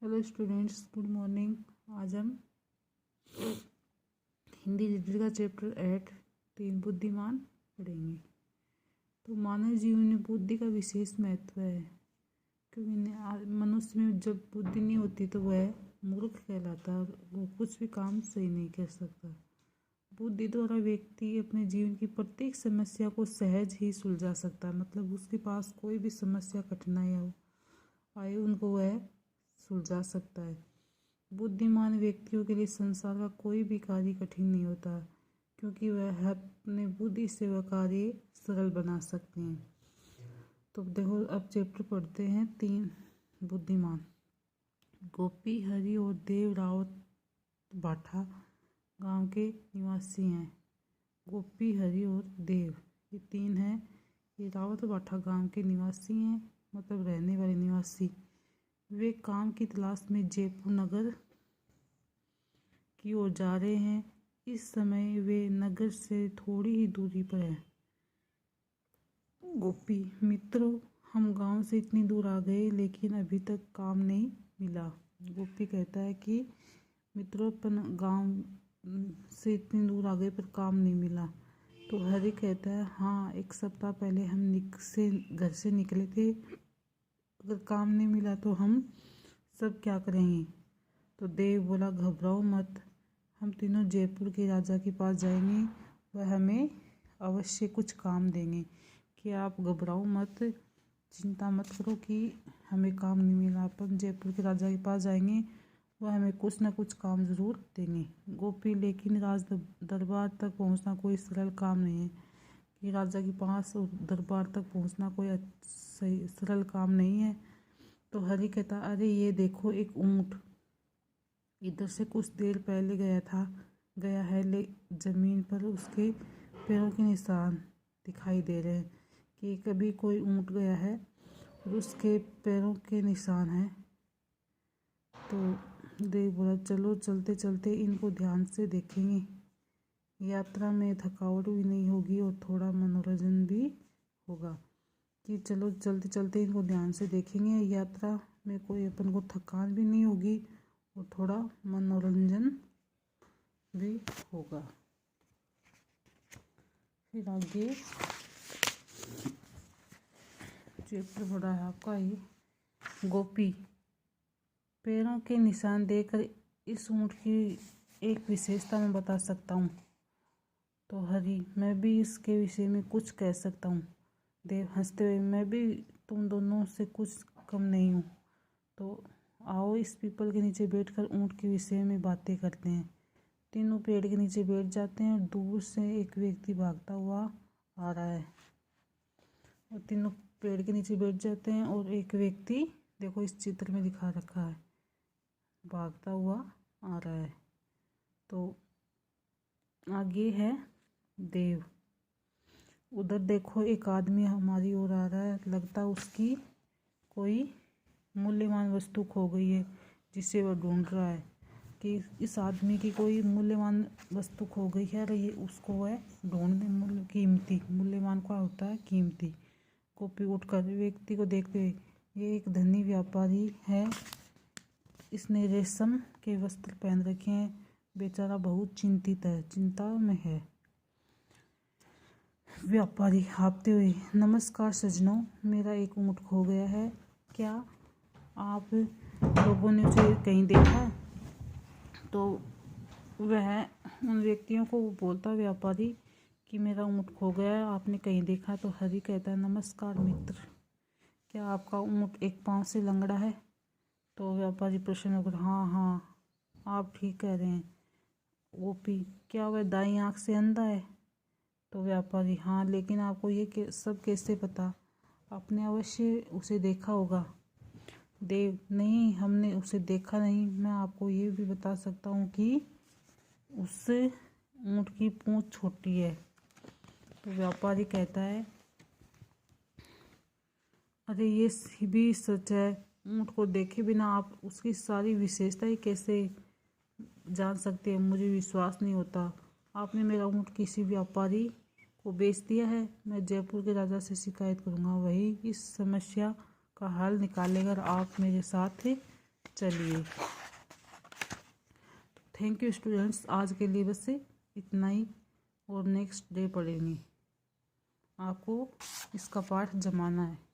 Hello students, good morning. आज हम Hindi literature का चैप्टर 8 तीन बुद्धिमान पढ़ेंगे। तो मानव जीवन में बुद्धि का विशेष महत्व है, क्योंकि मनुष्य में जब बुद्धि नहीं होती तो वह मूर्ख कहलाता है और वो कुछ भी काम सही नहीं कर सकता। बुद्धि द्वारा व्यक्ति अपने जीवन की प्रत्येक समस्या को सहज ही सुलझा सकता है। मतलब उसके पास कोई भी समस्या कठिनाई आए उनको वह सुलझा सकता है। बुद्धिमान व्यक्तियों के लिए संसार का कोई भी कार्य कठिन नहीं होता, क्योंकि वह अपने बुद्धि से वह कार्य सरल बना सकते हैं। तो देखो, अब चैप्टर पढ़ते हैं। तीन बुद्धिमान। गोपी, हरि और देव रावत भाठा गांव के निवासी हैं। गोपी, हरि और देव, ये तीन हैं। ये रावत भाठा गांव के निवासी हैं, मतलब रहने वाले निवासी। वे काम की तलाश में जयपुर नगर की ओर जा रहे हैं। इस समय वे नगर से थोड़ी ही दूरी पर हैं। गोपी, मित्रों, हम गांव से इतनी दूर आ गए लेकिन अभी तक काम नहीं मिला। गोपी कहता है कि मित्रों, अपन गांव से इतनी दूर आ गए पर काम नहीं मिला। तो हरि कहता है, हाँ, एक सप्ताह पहले हम घर से निकले थे। अगर काम नहीं मिला तो हम सब क्या करेंगे। तो देव बोला, घबराओ मत, हम तीनों जयपुर के राजा के पास जाएंगे, वह हमें अवश्य कुछ काम देंगे। कि आप घबराओ मत, चिंता मत करो कि हमें काम नहीं मिला। अपन जयपुर के राजा के पास जाएंगे, वह हमें कुछ ना कुछ काम ज़रूर देंगे। गोपी, लेकिन राज दरबार तक पहुंचना कोई सरल काम नहीं है। कि राजा के पास और दरबार तक पहुंचना कोई सही सरल काम नहीं है। तो हरि कहता, अरे ये देखो, एक ऊँट इधर से कुछ देर पहले गया है ले जमीन पर उसके पैरों के निशान दिखाई दे रहे हैं। कि कभी कोई ऊँट गया है और उसके पैरों के निशान हैं। तो देव बोला, चलो चलते चलते इनको ध्यान से देखेंगे। यात्रा में थकावट भी नहीं होगी और थोड़ा मनोरंजन भी होगा। कि चलो चलते चलते इनको ध्यान से देखेंगे, यात्रा में कोई अपन को थकान भी नहीं होगी और थोड़ा मनोरंजन भी होगा। फिर आगे चैप्टर बड़ा है आपका ही। गोपी, पैरों के निशान देखकर इस ऊँट की एक विशेषता मैं बता सकता हूँ। तो हरि, मैं भी इसके विषय में कुछ कह सकता हूँ। देव हंसते हुए, मैं भी तुम दोनों से कुछ कम नहीं हूँ। तो आओ इस पीपल के नीचे बैठकर ऊँट के विषय में बातें करते हैं। तीनों पेड़ के नीचे बैठ जाते हैं और दूर से एक व्यक्ति भागता हुआ आ रहा है। और तीनों पेड़ के नीचे बैठ जाते हैं और एक व्यक्ति, देखो इस चित्र में दिखा रखा है, भागता हुआ आ रहा है। तो आगे है देव। उधर देखो, एक आदमी हमारी ओर आ रहा है, लगता है उसकी कोई मूल्यवान वस्तु खो गई है जिसे वह ढूंढ रहा है। कि इस आदमी की कोई मूल्यवान वस्तु खो गई है और ये उसको वह ढूंढने, कीमती, मूल्यवान क्या होता है, कीमती। गोपी उठकर व्यक्ति को देखते हुए, ये एक धनी व्यापारी है, इसने रेशम के वस्त्र पहन रखे हैं, बेचारा बहुत चिंतित है, चिंता में है। व्यापारी हाँफते हुए, नमस्कार सज्जनों, मेरा एक ऊँट खो गया है, क्या आप लोगों ने उसे कहीं देखा? तो वह उन व्यक्तियों को बोलता, व्यापारी, कि मेरा ऊँट खो गया है, आपने कहीं देखा? तो हरि कहता है, नमस्कार मित्र, क्या आपका ऊँट एक पाँव से लंगड़ा है? तो व्यापारी प्रश्न होकर, हाँ, आप ठीक कह रहे हैं। गोपी, क्या वह दाईं आँख से अंधा है? तो व्यापारी, हाँ, लेकिन आपको ये सब कैसे पता? आपने अवश्य उसे देखा होगा। देव, नहीं, हमने उसे देखा नहीं। मैं आपको ये भी बता सकता हूँ कि उस ऊँट की पूँछ छोटी है। तो व्यापारी कहता है, अरे ये भी सच है, ऊँट को देखे बिना आप उसकी सारी विशेषताएं कैसे जान सकते हैं? मुझे विश्वास नहीं होता। आपने मेरा ऊँट किसी व्यापारी को बेच दिया है। मैं जयपुर के राजा से शिकायत करूँगा, वही इस समस्या का हल निकालेगा और आप मेरे साथ चलिए, थैंक यू स्टूडेंट्स। आज के लिए बस इतना ही, और नेक्स्ट डे पढ़ेंगे। आपको इसका पाठ जमाना है।